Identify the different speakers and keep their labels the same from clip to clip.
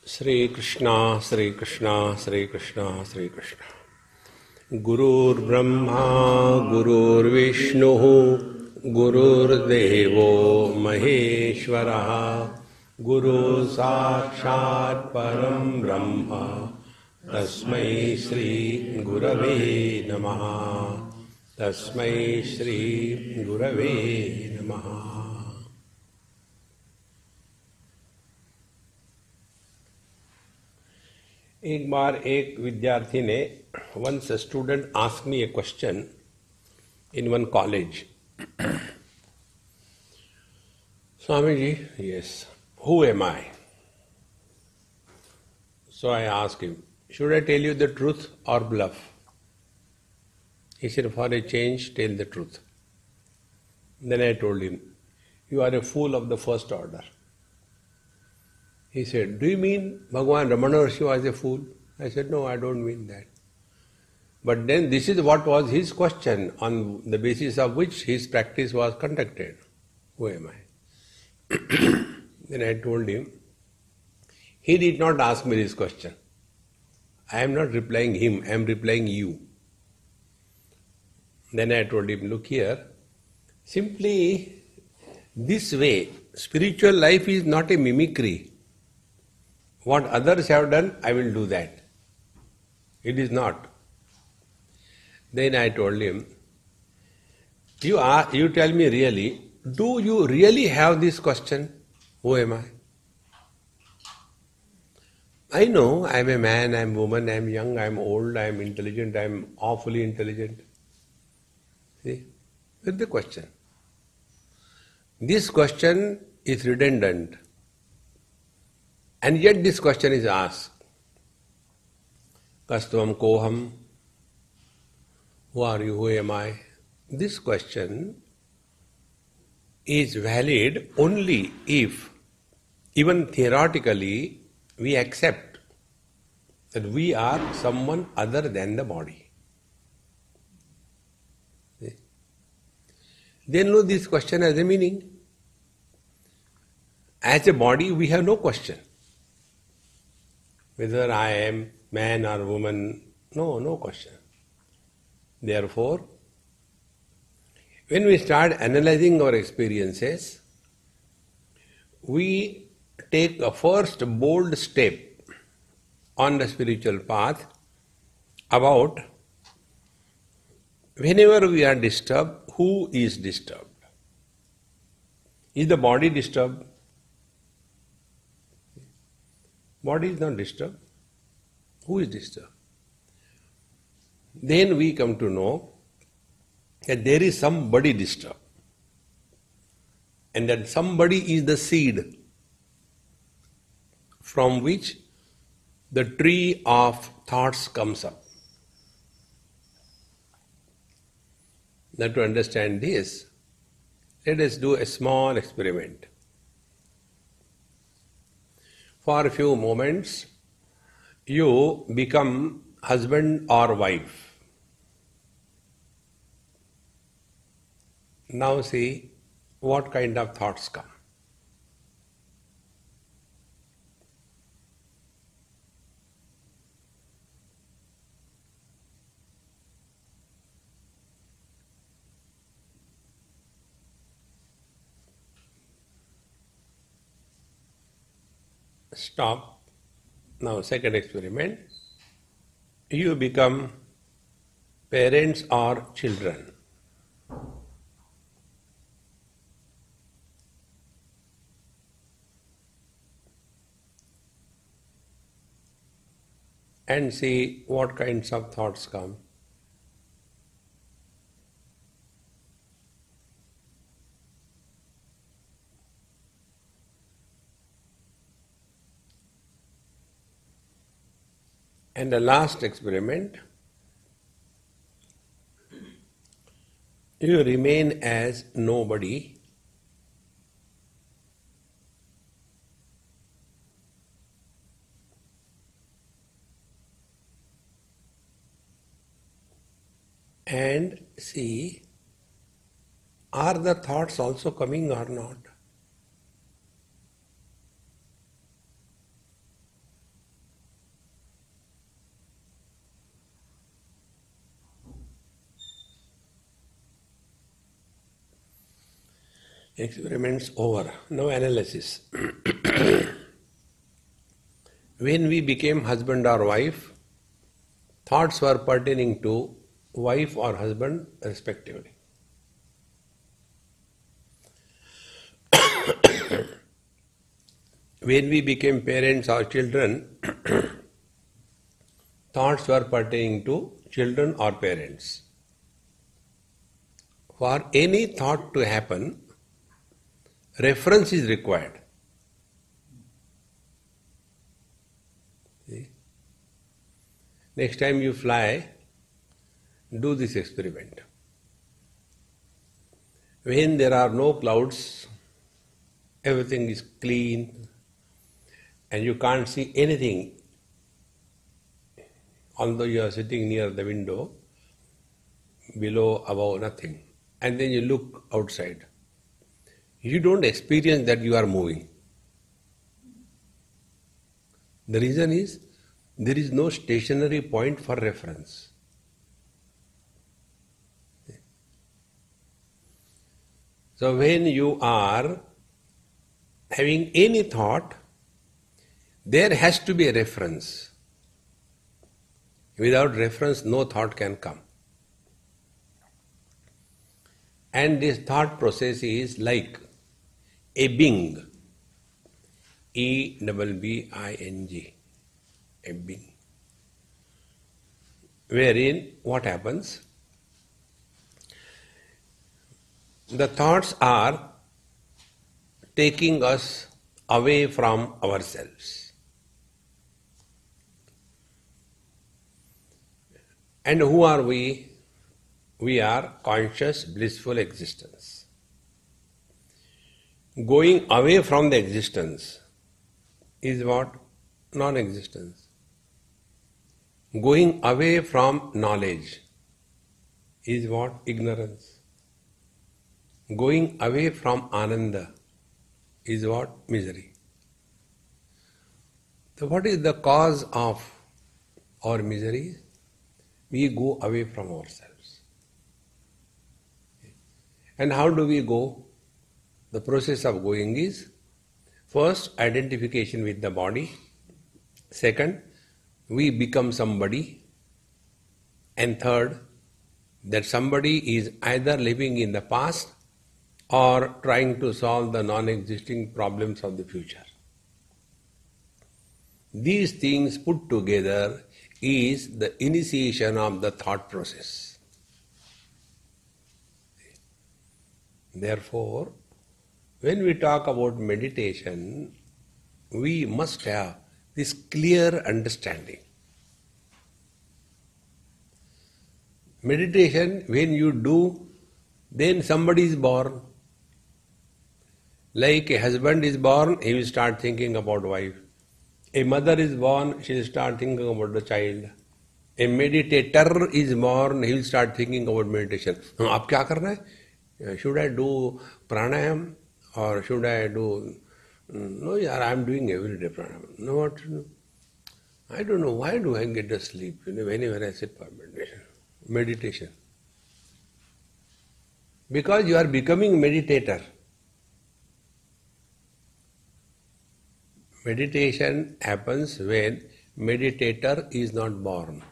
Speaker 1: Sri Krishna, Sri Krishna, Sri Krishna, Sri Krishna. Gurur Brahma, Gurur Vishnu, Gurur Devo Maheshwara, Guru Sakshat Param Brahma, Tasmai Sri Gurave Namaha, Tasmai Sri Gurave Namaha. एक बार एक विद्यार्थी ने once a student asked me a question in one college. Swamiji, yes, who am I? So I asked him, should I tell you the truth or bluff? He said, for a change, tell the truth. Then I told him, you are a fool of the first order. He said, do you mean Bhagavan Ramana Rishi was a fool? I said, no, I don't mean that. But then this is what was his question, on the basis of which his practice was conducted. Who am I? Then I told him, he did not ask me this question. I am not replying him, I am replying you. Then I told him, look here, simply this way, spiritual life is not a mimicry. What others have done, I will do that. It is not. Then I told him, you tell me really, do you really have this question? Who am I? I know I am a man, I am a woman, I am young, I am old, I am intelligent, I am awfully intelligent. See? That's the question. This question is redundant. And yet this question is asked. Kastvam koham? Who are you? Who am I? This question is valid only if, even theoretically, we accept that we are someone other than the body. See? Then no, this question has a meaning. As a body, we have no question. Whether I am man or woman, no question. Therefore, when we start analyzing our experiences, we take a first bold step on the spiritual path about whenever we are disturbed, who is disturbed? Is the body disturbed? Body is not disturbed. Who is disturbed? Then we come to know that there is somebody disturbed. And that somebody is the seed from which the tree of thoughts comes up. Now to understand this, let us do a small experiment. For a few moments, you become husband or wife. Now see what kind of thoughts come. Stop. Now second experiment. You become parents or children. And see what kinds of thoughts come. And the last experiment, you remain as nobody and see, are the thoughts also coming or not? Experiments over. Now analysis. When we became husband or wife, thoughts were pertaining to wife or husband respectively. When we became parents or children, thoughts were pertaining to children or parents. For any thought to happen, reference is required. See? Next time you fly, do this experiment. When there are no clouds, everything is clean, and you can't see anything, although you are sitting near the window, below, above, nothing. And then you look outside. You don't experience that you are moving. The reason is, there is no stationary point for reference. So when you are having any thought, there has to be a reference. Without reference, no thought can come. And this thought process is like ebbing, E-B-B-I-N-G, ebbing. Wherein, what happens? The thoughts are taking us away from ourselves. And who are we? We are conscious, blissful existence. Going away from the existence is what? Non-existence. Going away from knowledge is what? Ignorance. Going away from Ananda is what? Misery. So what is the cause of our misery? We go away from ourselves. And how do we go? The process of going is, first, identification with the body. Second, we become somebody. And third, that somebody is either living in the past or trying to solve the non-existing problems of the future. These things put together is the initiation of the thought process. Therefore, when we talk about meditation, we must have this clear understanding. Meditation, when you do, then somebody is born. Like a husband is born, he will start thinking about wife. A mother is born, she will start thinking about the child. A meditator is born, he will start thinking about meditation. आप क्या करना है? Should I do pranayam or should I do... No, yaar, I am doing everyday pranayam. No, what to do? I don't know, why do I get to sleep whenever I sit for meditation? Because you are becoming meditator. Meditation happens when meditator is not born.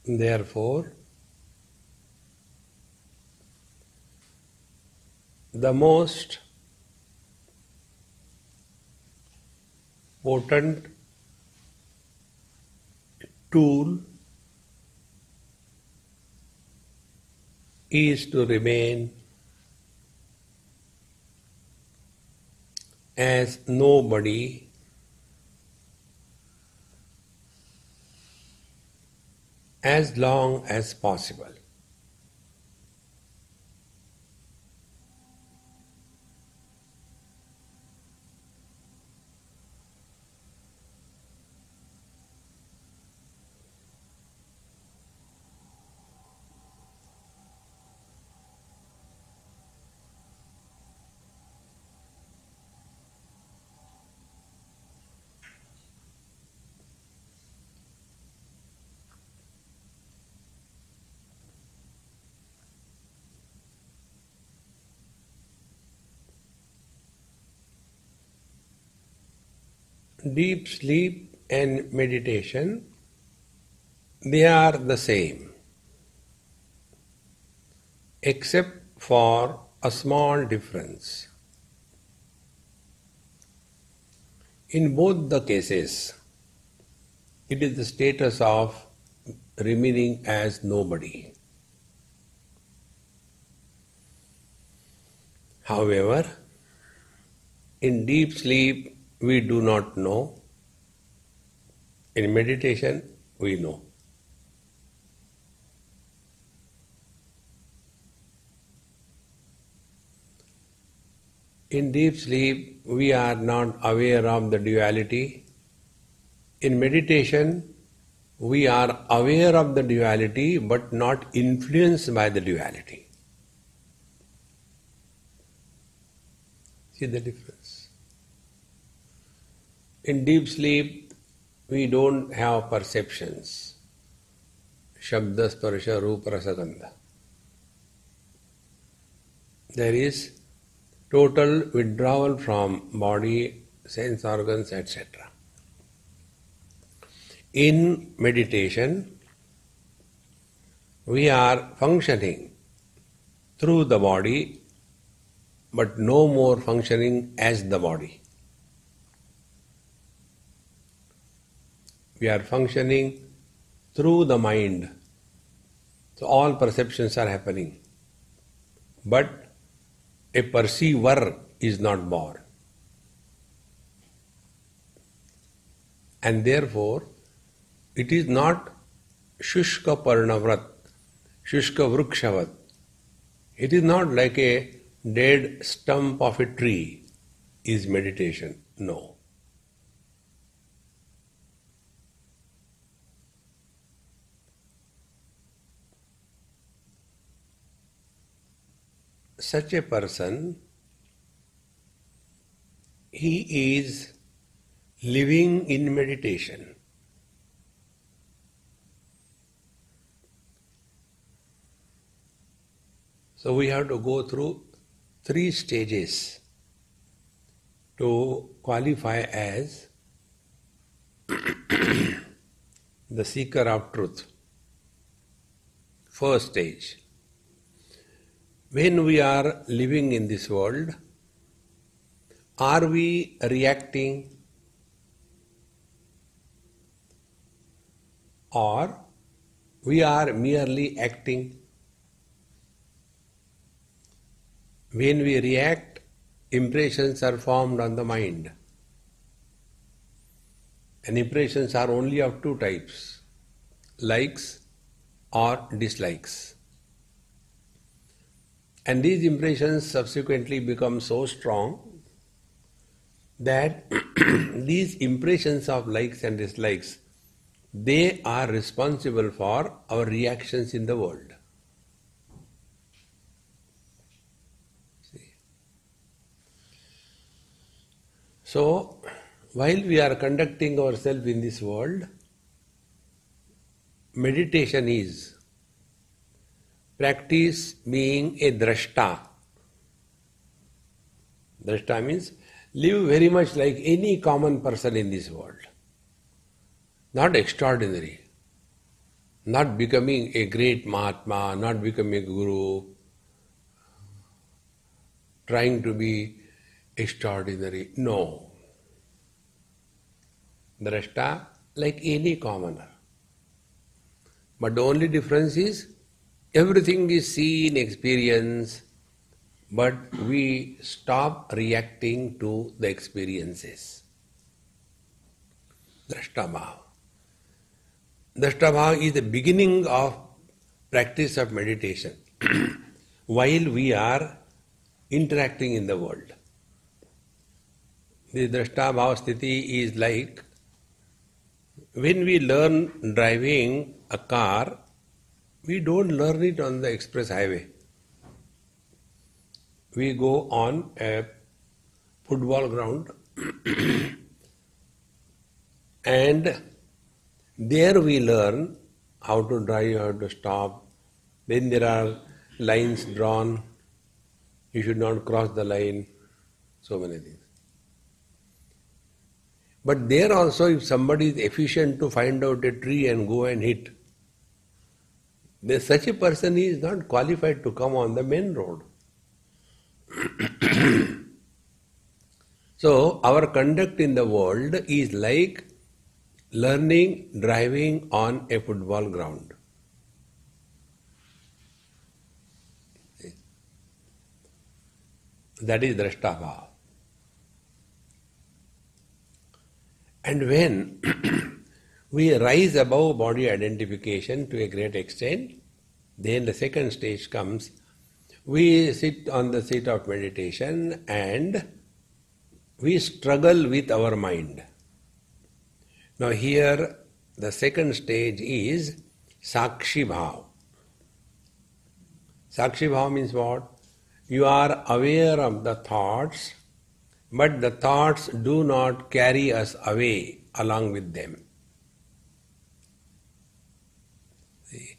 Speaker 1: Therefore, the most potent tool is to remain as nobody as long as possible. deep sleep and meditation, they are the same, except for a small difference. In both the cases, it is the status of remaining as nobody. However, in deep sleep we do not know. In meditation we know. In deep sleep we are not aware of the duality. In meditation we are aware of the duality but not influenced by the duality. See the difference? In deep sleep we don't have perceptions. Shabda, Sparsha, Rupa, Rasa, Gandha. There is total withdrawal from body, sense organs, etc. In meditation, we are functioning through the body, but no more functioning as the body. We are functioning through the mind. So all perceptions are happening. But a perceiver is not born. And therefore, it is not Shushka Parnavrat, Shushka Vrukshavat. It is not like a dead stump of a tree is meditation. No. Such a person, he is living in meditation. So we have to go through 3 stages to qualify as the seeker of truth. First stage. When we are living in this world, are we reacting or we are merely acting? When we react, impressions are formed on the mind. And impressions are only of 2 types, likes or dislikes. And these impressions subsequently become so strong that these impressions of likes and dislikes, they are responsible for our reactions in the world. See? So, while we are conducting ourselves in this world, meditation is practice being a drashta. Drashta means live very much like any common person in this world. Not extraordinary. Not becoming a great Mahatma, not becoming a guru, trying to be extraordinary. No. Drashta like any commoner. But the only difference is everything is seen, experienced, but we stop reacting to the experiences. Drashtabhava. Drashtabhava is the beginning of practice of meditation while we are interacting in the world. The Drashtabhava sthiti is like when we learn driving a car, we don't learn it on the express highway. We go on a football ground and there we learn how to drive, how to stop. Then there are lines drawn. You should not cross the line. So many things. But there also, if somebody is efficient to find out a tree and go and hit, then such a person is not qualified to come on the main road. So, our conduct in the world is like learning driving on a football ground. That is drashtava. And when we rise above body identification to a great extent, then the second stage comes. We sit on the seat of meditation and we struggle with our mind. Now here the second stage is Sakshi Bhav. Sakshi Bhav means what? You are aware of the thoughts, but the thoughts do not carry us away along with them. See?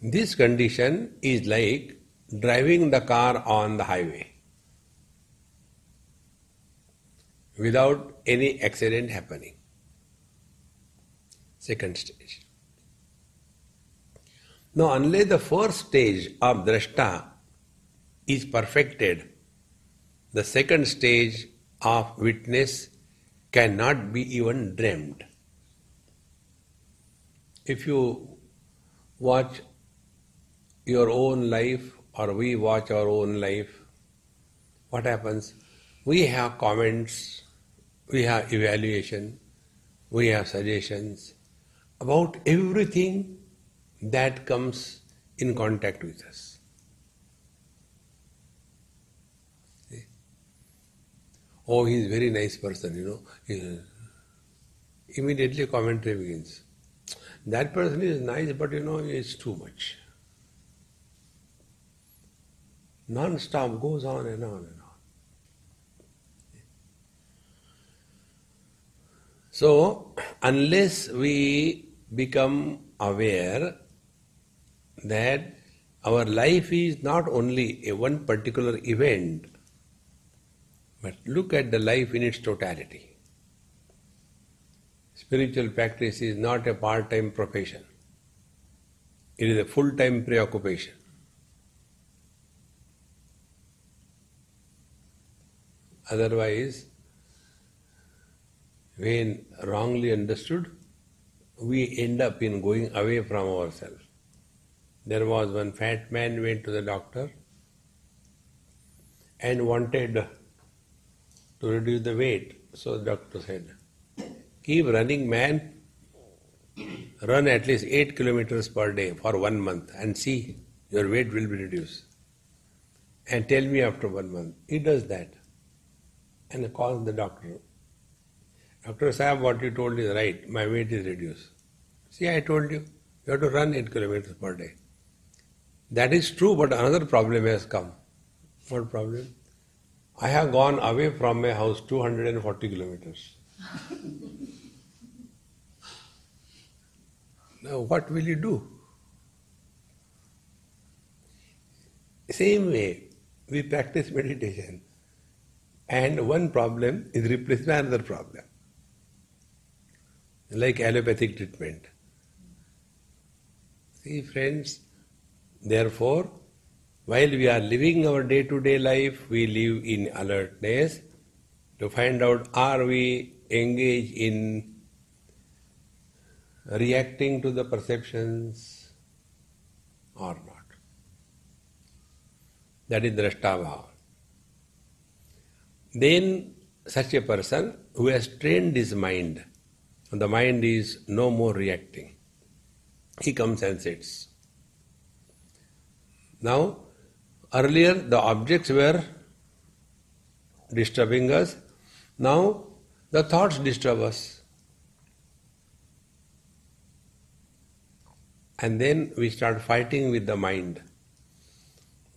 Speaker 1: This condition is like driving the car on the highway without any accident happening. Second stage. Now, unless the first stage of drashta is perfected, the second stage of witness cannot be even dreamed. If you watch your own life or we watch our own life, what happens? We have comments, we have evaluation, we have suggestions about everything that comes in contact with us. See? Oh, he is a very nice person, Immediately commentary begins. That person is nice, but it's too much. Non-stop goes on and on and on. So, unless we become aware that our life is not only a one particular event, but look at the life in its totality. Spiritual practice is not a part-time profession. It is a full-time preoccupation. Otherwise, when wrongly understood, we end up in going away from ourselves. There was one fat man went to the doctor and wanted to reduce the weight. So the doctor said, keep running, man. Run at least 8 kilometers per day for 1 month and see your weight will be reduced. And tell me after 1 month. He does that. And calls the doctor. Dr. Sahab, what you told is right. My weight is reduced. See, I told you, you have to run 8 kilometers per day. That is true, but another problem has come. What problem? I have gone away from my house 240 kilometers. Now, what will you do? Same way, we practice meditation. And one problem is replaced by another problem. Like allopathic treatment. See, friends, therefore, while we are living our day-to-day life, we live in alertness to find out, are we engaged in reacting to the perceptions or not? That is drashtava. Then such a person who has trained his mind, the mind is no more reacting. He comes and sits. Now, earlier the objects were disturbing us. Now the thoughts disturb us. And then we start fighting with the mind.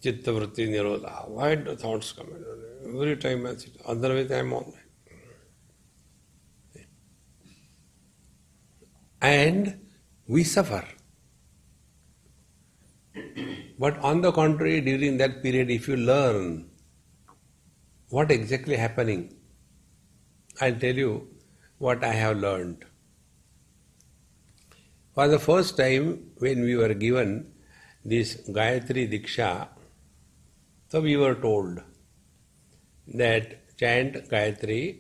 Speaker 1: Chitta vritti nirodha. Why do thoughts come in? Every time I sit, otherwise I am on. And we suffer. But on the contrary, during that period, if you learn what exactly happening, I'll tell you what I have learned. For the first time, when we were given this Gayatri Diksha, so we were told that chant Gayatri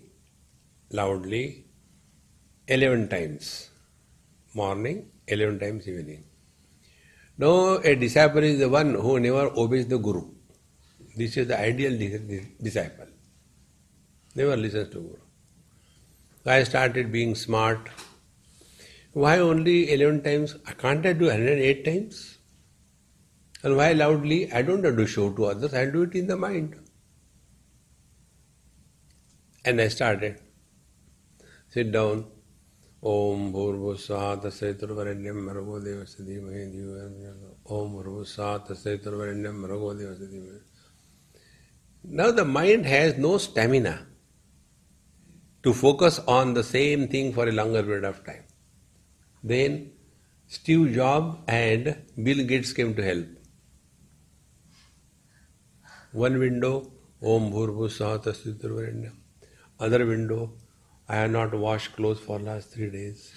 Speaker 1: loudly 11 times, morning, 11 times evening. Now, a disciple is the one who never obeys the Guru. This is the ideal disciple. Never listens to Guru. So I started being smart. Why only 11 times? Can't I do 108 times? And why loudly? I don't have to show to others, I do it in the mind. And I started. Sit down. Om Bhurvusva Tasaiturvarenyam Bhargo Devasya Dhimahi Dhiyo Om Bhurvusva Tasaiturvarenyam Bhargo Devasya Dhimahi. Now the mind has no stamina to focus on the same thing for a longer period of time. Then Steve Jobs and Bill Gates came to help. One window, Om Bhurvusva Tasaiturvarenyam. Other window, I have not washed clothes for last 3 days.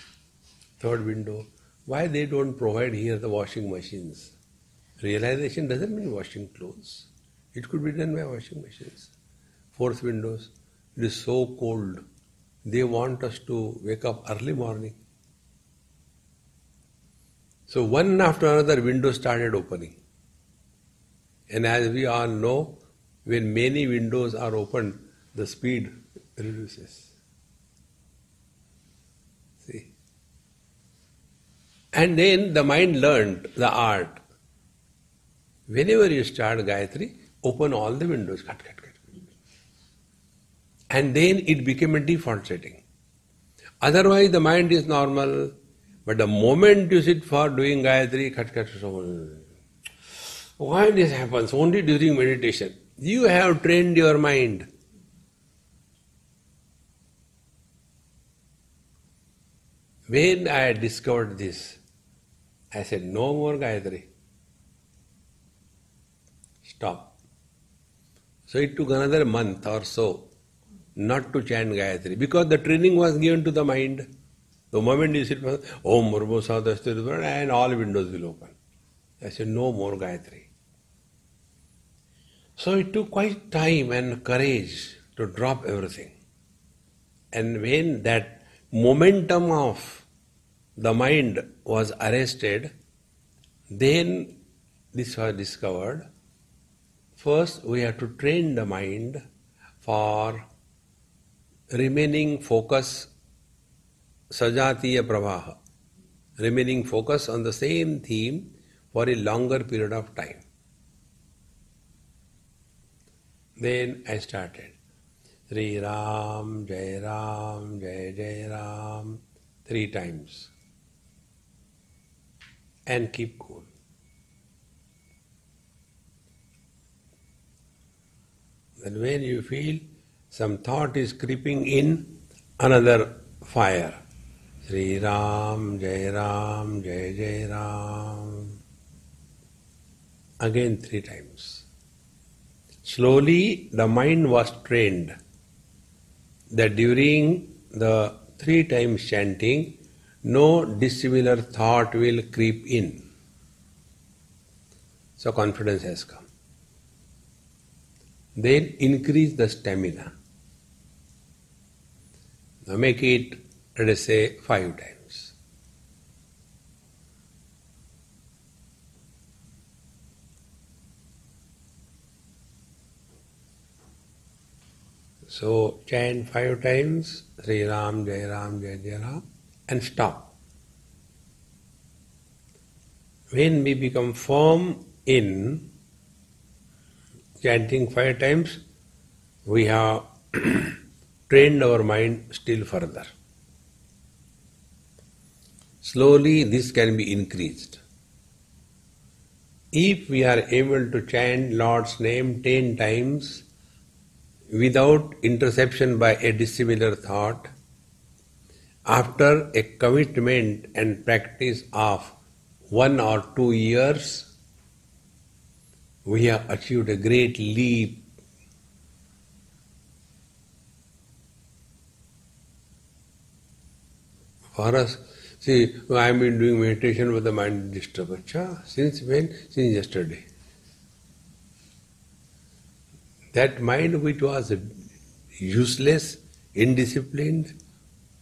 Speaker 1: Third window, why they don't provide here the washing machines? Realization doesn't mean washing clothes. It could be done by washing machines. Fourth windows, it is so cold. They want us to wake up early morning. So one after another windows started opening. And as we all know, when many windows are opened, the speed reduces. See? And then the mind learned the art. Whenever you start Gayatri, open all the windows. Cut. And then it became a default setting. Otherwise the mind is normal, but the moment you sit for doing Gayatri, cut. Why this happens? Only during meditation. You have trained your mind. When I discovered this, I said, no more Gayatri. Stop. So it took another month or so not to chant Gayatri, because the training was given to the mind. The moment you sit, Om Murmu Sadhasthirudvara, and all windows will open. I said, no more Gayatri. So it took quite time and courage to drop everything. And when that momentum of the mind was arrested, then this was discovered. First, we have to train the mind for remaining focus, sajatiya pravaha, remaining focus on the same theme for a longer period of time. Then I started. Sri Ram, Jai Ram, Jai Jai Ram, 3 times. And keep cool. Then when you feel some thought is creeping in, another fire. Sri Ram, Jai Jai Ram. Again 3 times. Slowly the mind was trained that during the 3 times chanting, no dissimilar thought will creep in. So confidence has come. Then increase the stamina. Now make it, let us say, 5 times. So chant 5 times, Sri Ram, Jai Jai Ram, and stop. When we become firm in chanting 5 times, we have trained our mind still further. Slowly this can be increased. If we are able to chant Lord's name 10 times without interception by a dissimilar thought, after a commitment and practice of 1 or 2 years, we have achieved a great leap. For us, see, I have been doing meditation with the mind disturbed. Acha, since when? Since yesterday. That mind which was useless, indisciplined,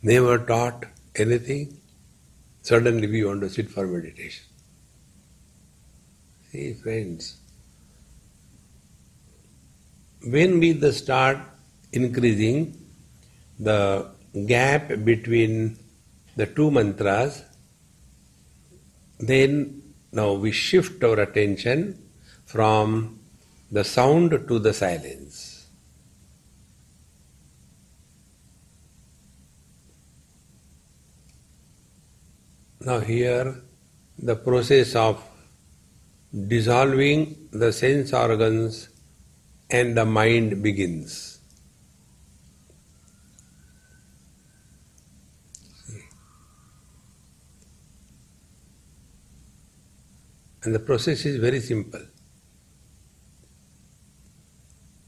Speaker 1: never taught anything, suddenly we want to sit for meditation. See, friends, when we start increasing the gap between the two mantras, then now we shift our attention from the sound to the silence. Now here the process of dissolving the sense organs and the mind begins. And the process is very simple.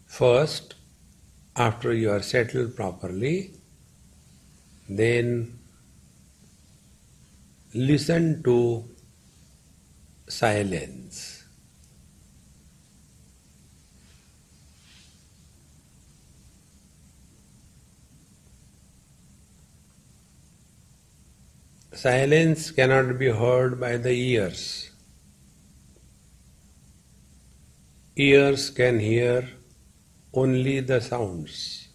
Speaker 1: First, after you are settled properly, then listen to silence. Silence cannot be heard by the ears. Ears can hear only the sounds.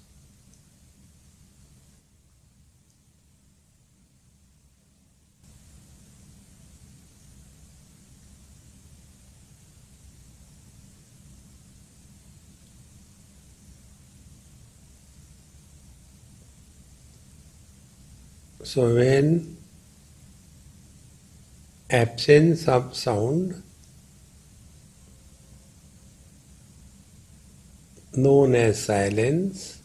Speaker 1: So when absence of sound, known as silence,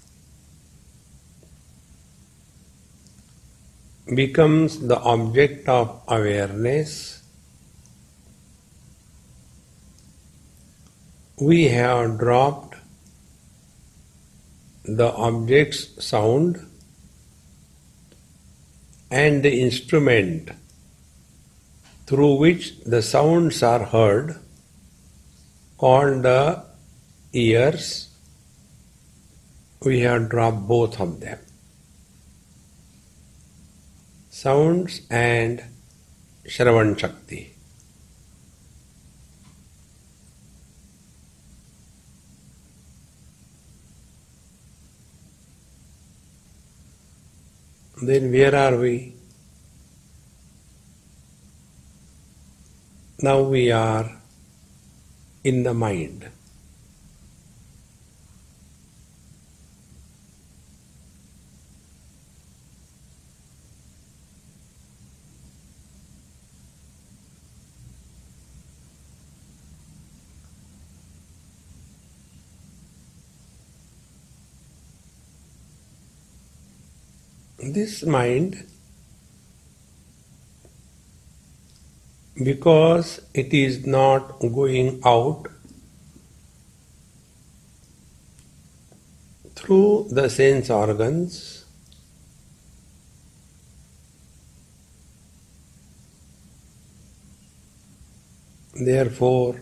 Speaker 1: becomes the object of awareness, we have dropped the object's sound and the instrument through which the sounds are heard, called the ears, we have dropped both of them. Sounds and Shravan Shakti. Then where are we? Now we are in the mind. This mind, because it is not going out through the sense organs, therefore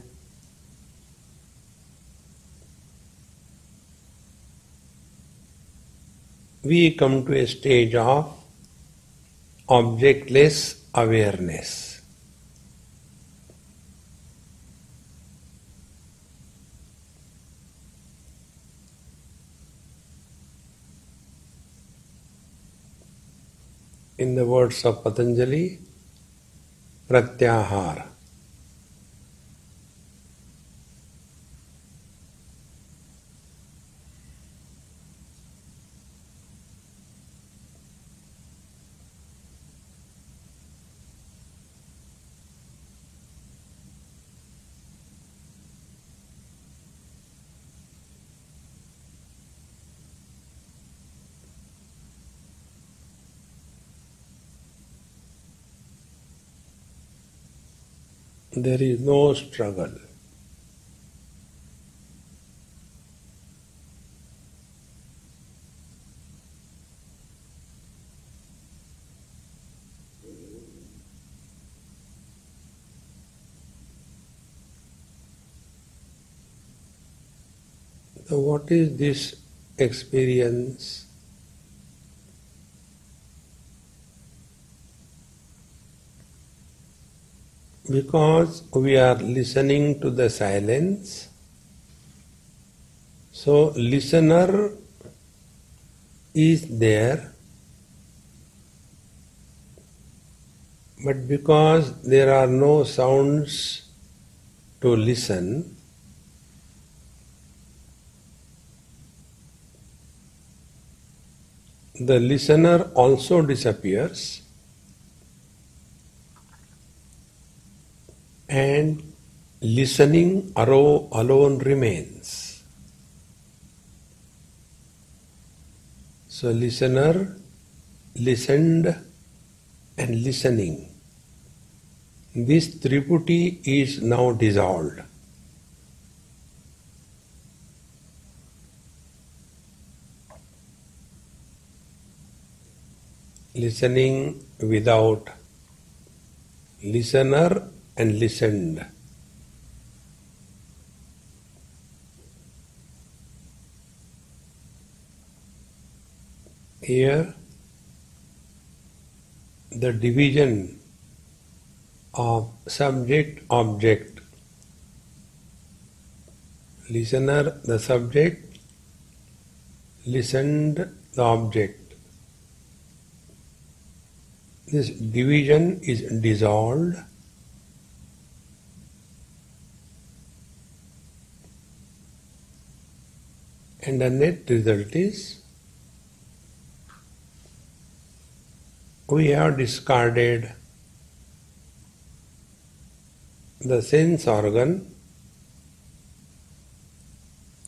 Speaker 1: we come to a stage of objectless awareness. In the words of Patanjali, pratyahara. There is no struggle. So what is this experience? Because we are listening to the silence, so listener is there, but because there are no sounds to listen, the listener also disappears and listening alone remains. So listener, listened and listening. This triputi is now dissolved. Listening without listener and listened. Here, the division of subject-object, listener the subject, listened the object. This division is dissolved and the net result is we have discarded the sense organ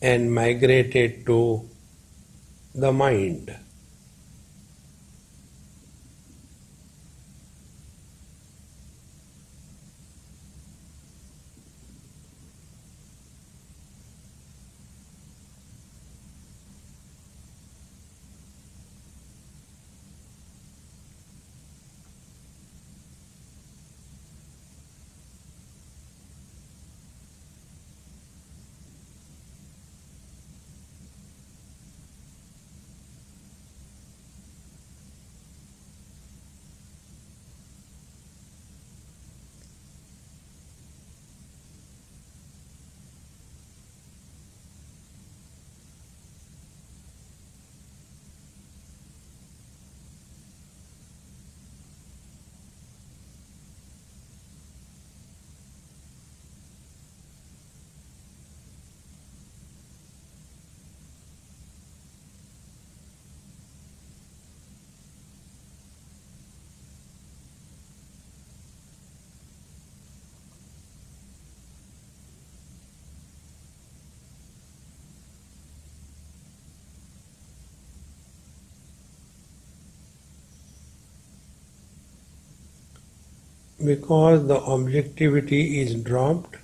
Speaker 1: and migrated to the mind. Because the objectivity is dropped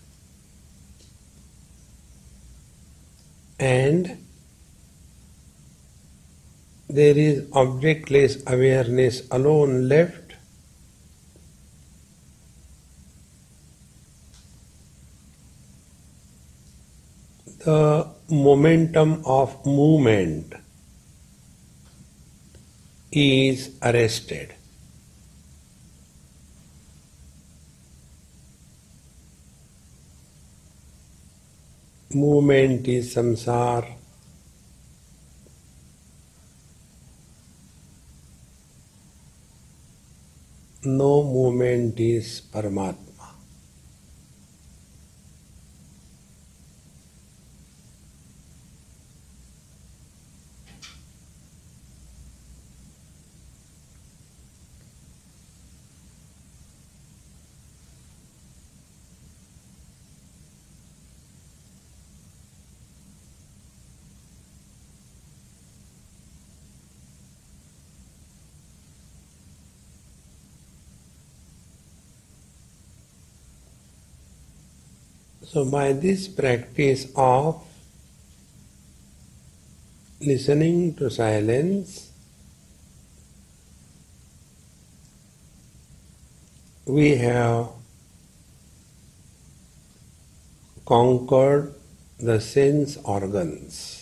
Speaker 1: and there is objectless awareness alone left, the momentum of movement is arrested. Movement is samsara. No movement is Paramatma. So by this practice of listening to silence, we have conquered the sense organs.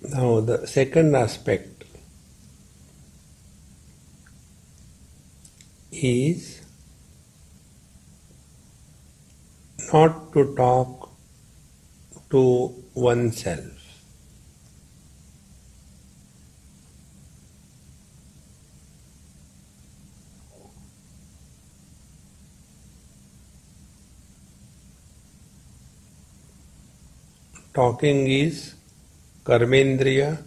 Speaker 1: Now the second aspect is not to talk to oneself. Talking is karmendriya,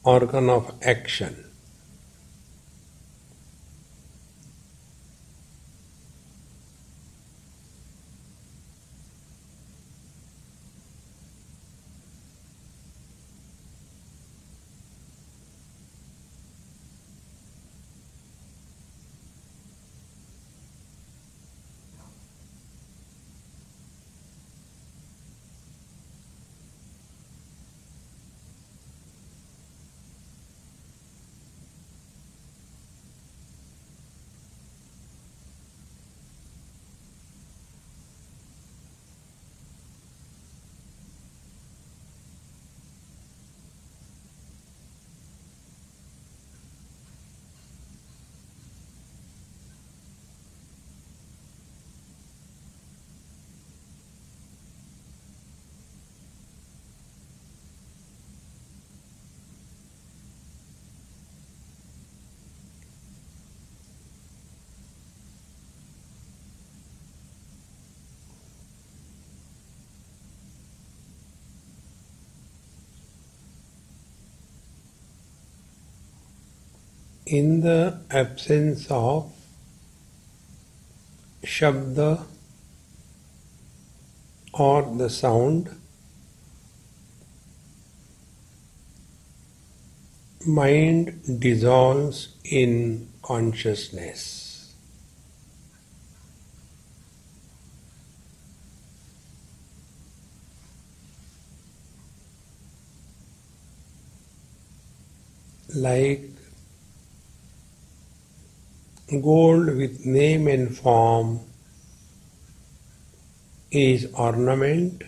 Speaker 1: organ of action. In the absence of shabda or the sound, mind dissolves in consciousness. Like gold with name and form is ornament,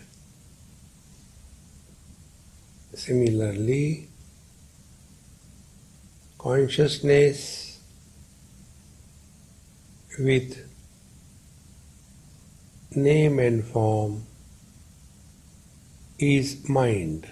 Speaker 1: similarly consciousness with name and form is mind.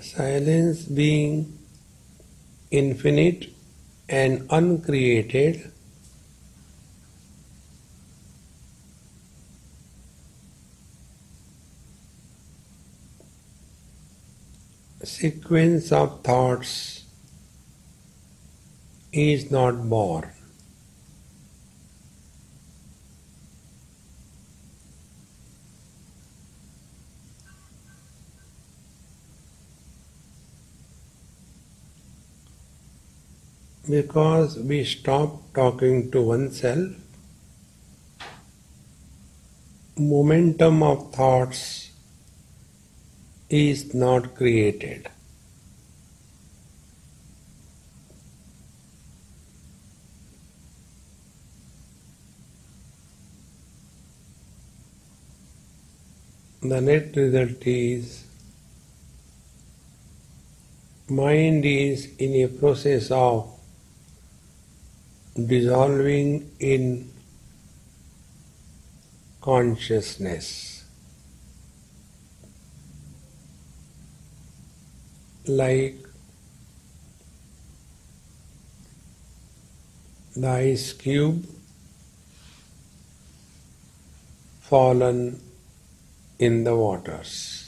Speaker 1: Silence being infinite and uncreated, sequence of thoughts is not born. Because we stop talking to oneself, momentum of thoughts is not created. The net result is mind is in a process of dissolving in consciousness, like the ice cube fallen in the waters.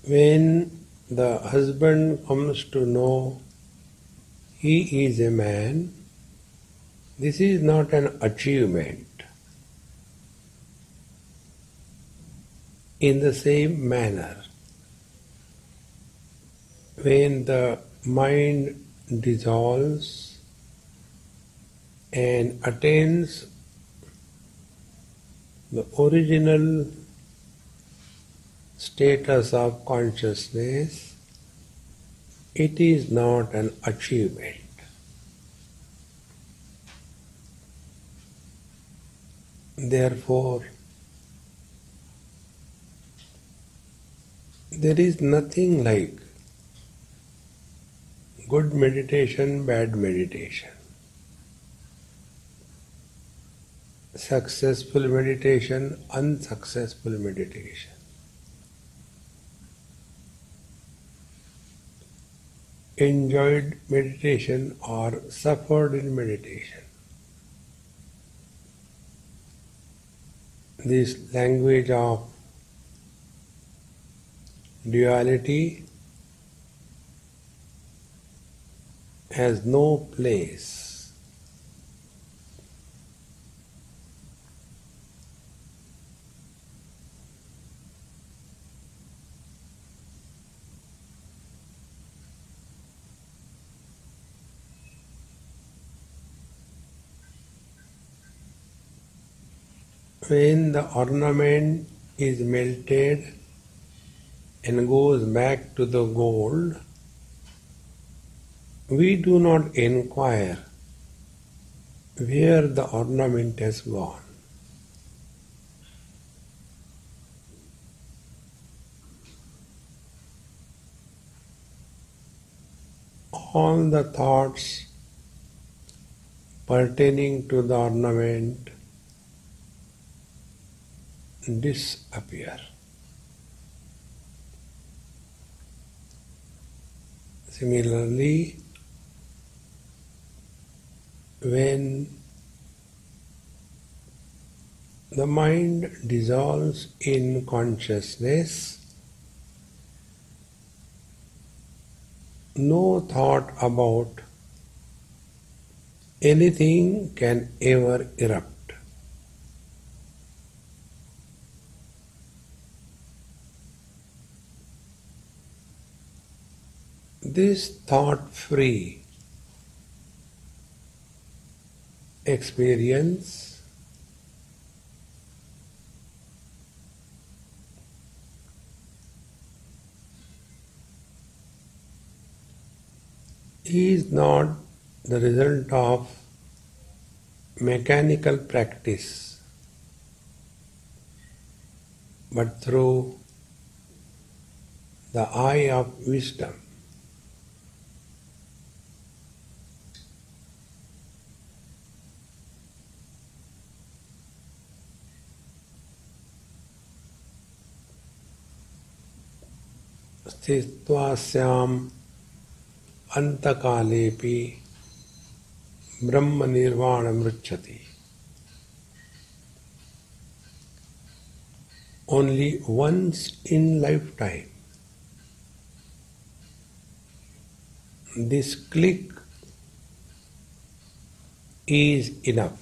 Speaker 1: When the husband comes to know he is a man, this is not an achievement. In the same manner, when the mind dissolves and attains the original status of consciousness, it is not an achievement. Therefore, there is nothing like good meditation, bad meditation, successful meditation, unsuccessful meditation. Enjoyed meditation or suffered in meditation. This language of duality has no place. When the ornament is melted and goes back to the gold, we do not inquire where the ornament has gone. All the thoughts pertaining to the ornament disappear. Similarly, when the mind dissolves in consciousness, no thought about anything can ever erupt. This thought-free experience is not the result of mechanical practice, but through the eye of wisdom. स्थित्वास्याम् अंतकालेपि Brahma निर्वाणमृच्छति. only once in lifetime. This click is enough.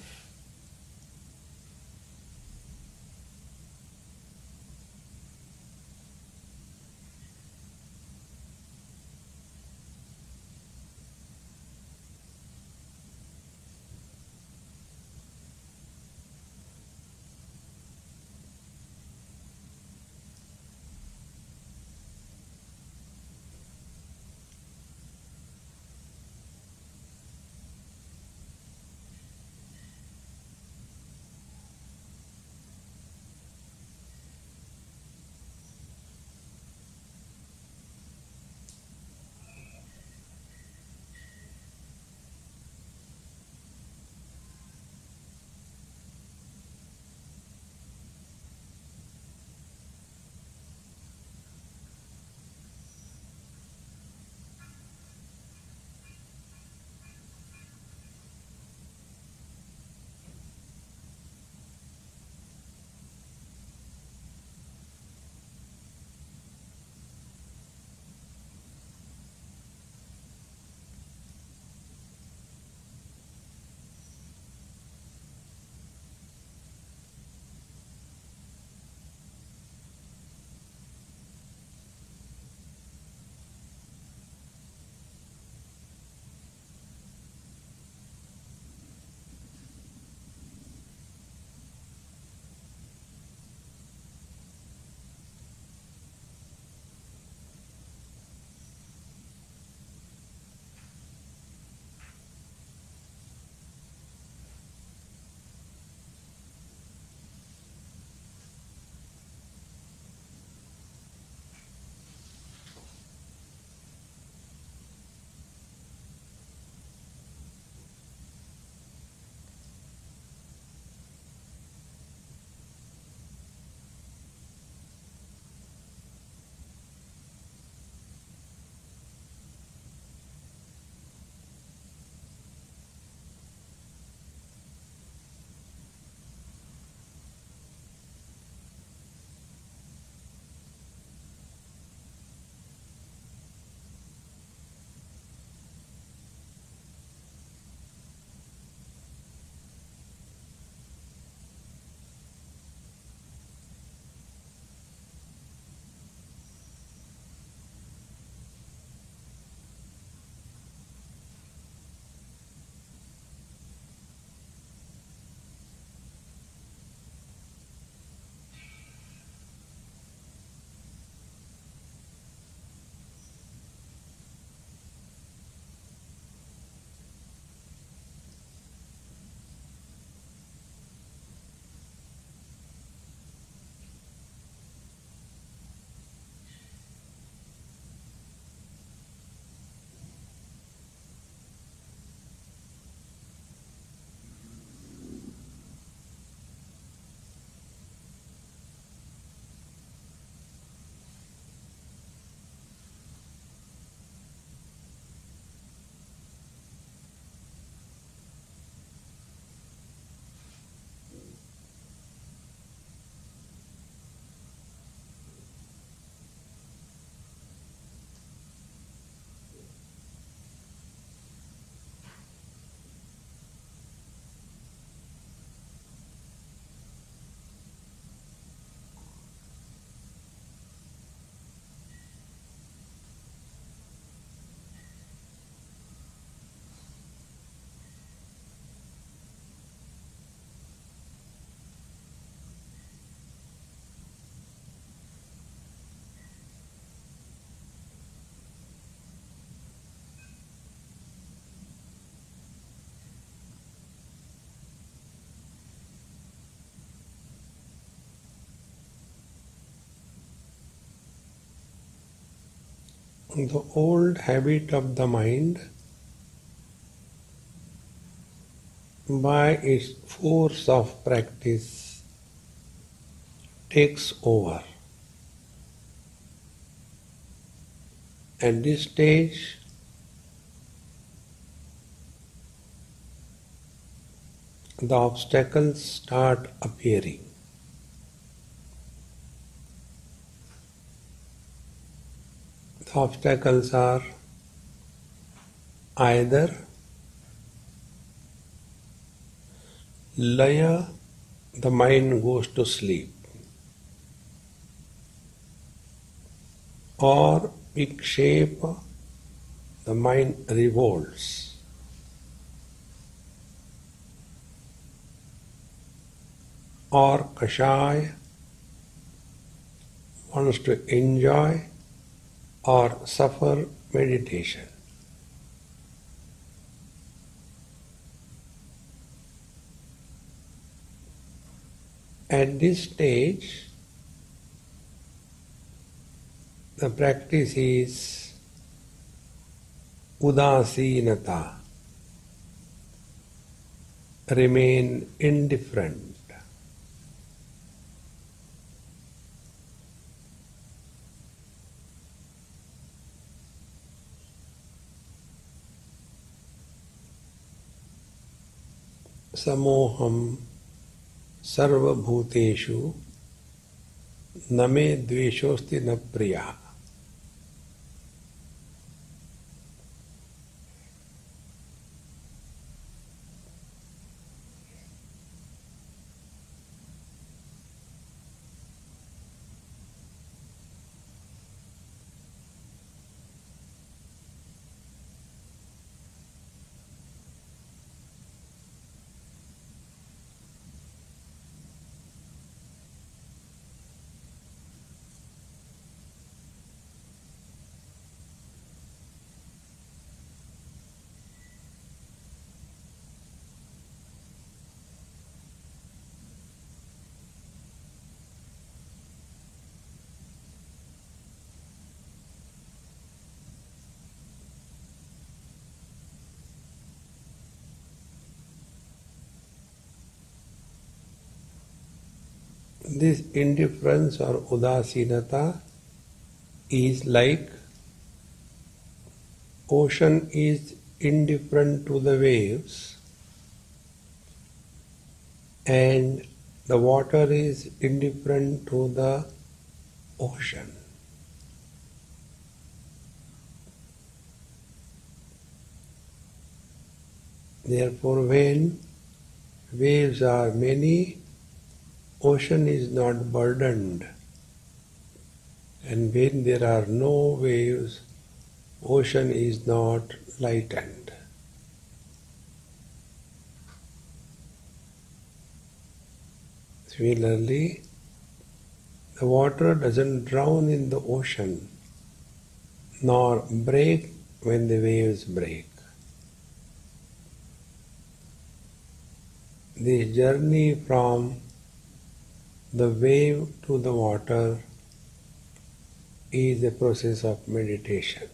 Speaker 1: The old habit of the mind, by its force of practice, takes over. At this stage, the obstacles start appearing. The obstacles are either laya, the mind goes to sleep, or vikshepa, the mind revolts, or kashaya, wants to enjoy or suffer meditation. At this stage, the practice is udasinata, remain indifferent. Samoham sarvabhuteshu name dveshosti na priya. This indifference or udasinata is like ocean is indifferent to the waves and the water is indifferent to the ocean. Therefore, when waves are many, ocean is not burdened, and when there are no waves, ocean is not lightened. Similarly, the water doesn't drown in the ocean, nor break when the waves break. This journey from the wave to the water is a process of meditation.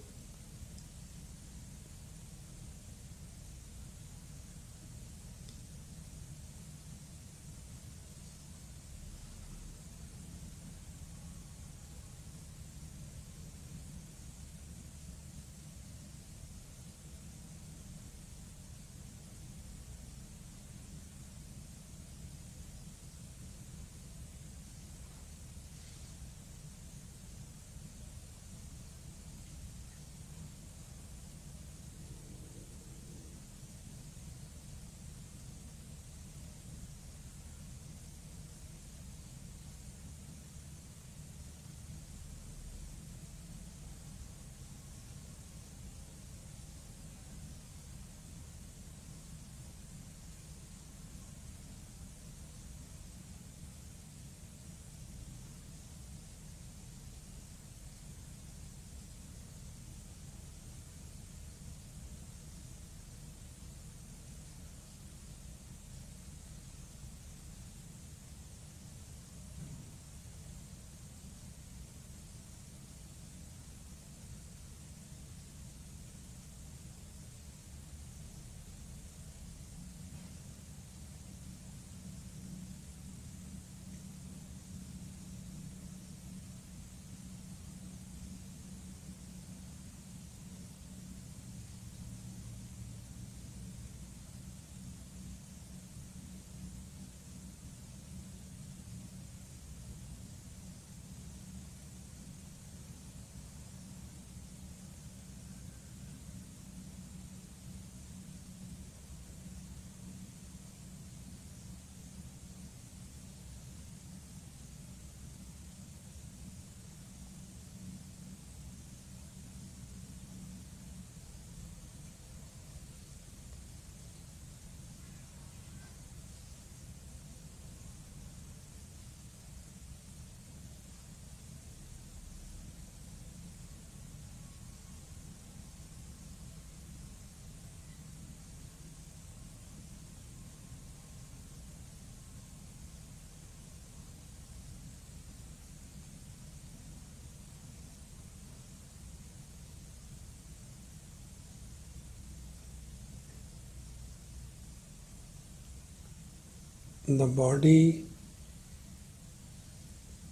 Speaker 1: the body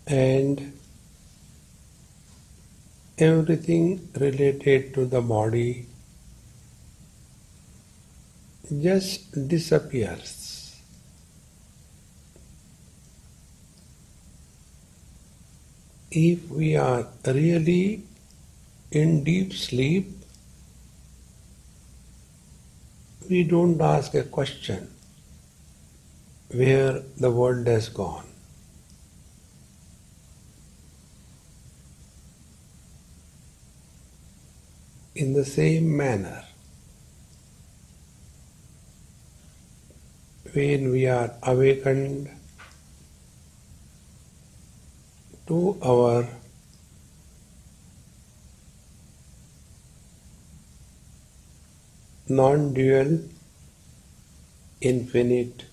Speaker 1: and everything related to the body just disappears. If we are really in deep sleep, we don't ask a question where the world has gone. In the same manner, when we are awakened to our non-dual, infinite,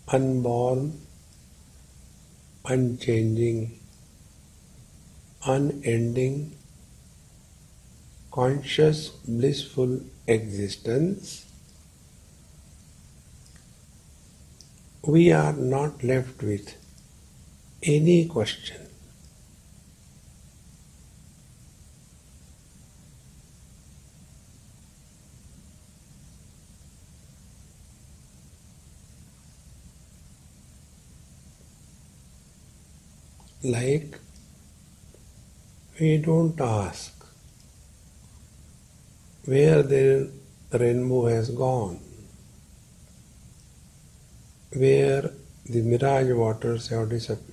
Speaker 1: unborn, unchanging, unending, conscious, blissful existence, we are not left with any question. Like we don't ask where the rainbow has gone, where the mirage waters have disappeared.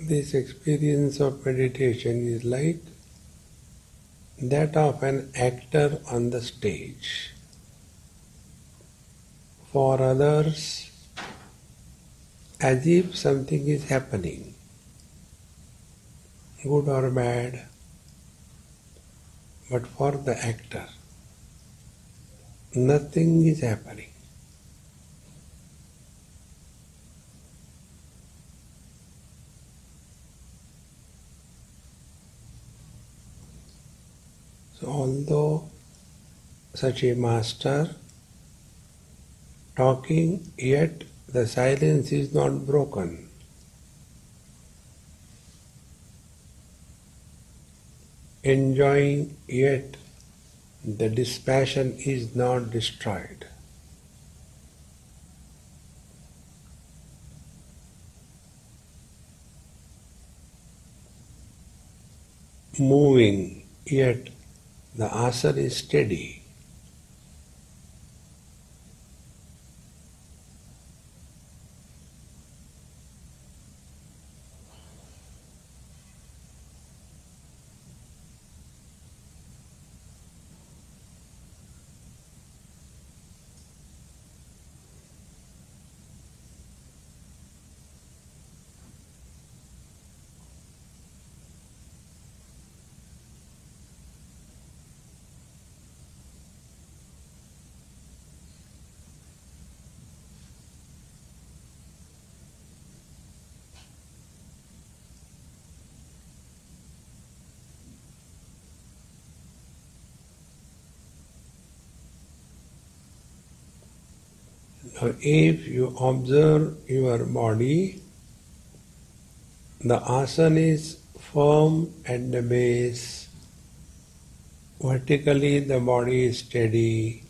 Speaker 1: This experience of meditation is like that of an actor on the stage. For others, as if something is happening, good or bad, but for the actor, nothing is happening. So although such a master talking, yet the silence is not broken. Enjoying, yet the dispassion is not destroyed. Moving, yet the asana is steady. Now, if you observe your body, the asana is firm at the base, vertically the body is steady,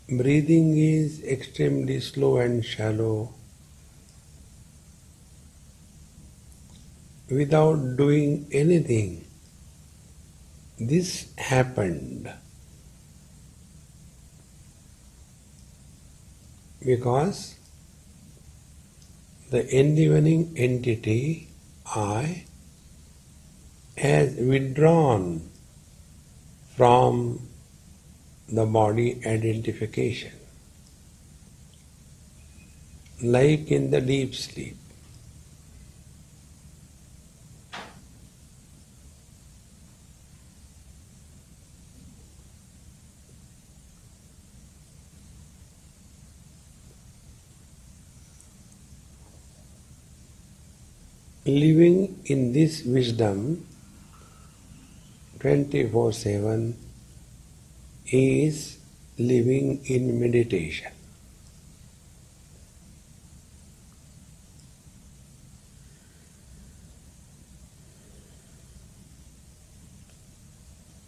Speaker 1: breathing is extremely slow and shallow. Without doing anything, this happened because the enlivening entity, I, has withdrawn from the body identification, like in the deep sleep. living in this wisdom 24/7 is living in meditation.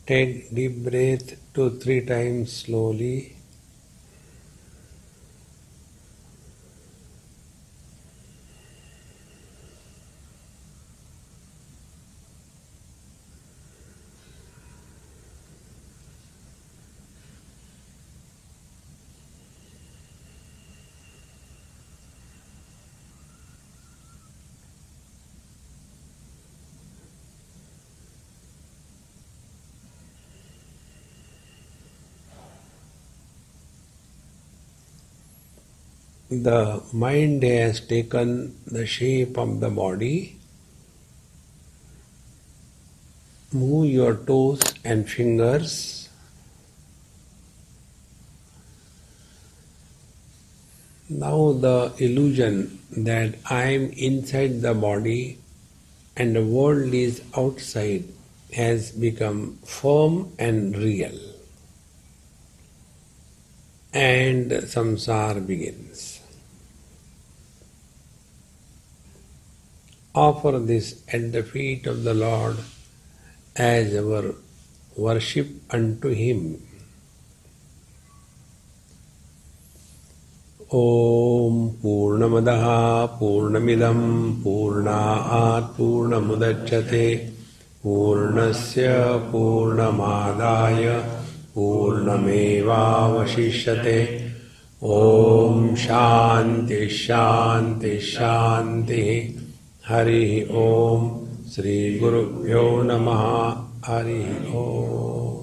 Speaker 1: Take deep breath 2-3 times slowly. The mind has taken the shape of the body. Move your toes and fingers. Now the illusion that I am inside the body and the world is outside has become firm and real. And samsara begins. Offer this at the feet of the Lord as our worship unto Him. Om Purnamadaha Purnamidam Purnaat Purnamudachyate Purnasya Purnamadaya Purnamevavashishyate. Om Shanti Shanti Shanti. Hari Om. Sri Gurubhyo Namaha. Hari Om.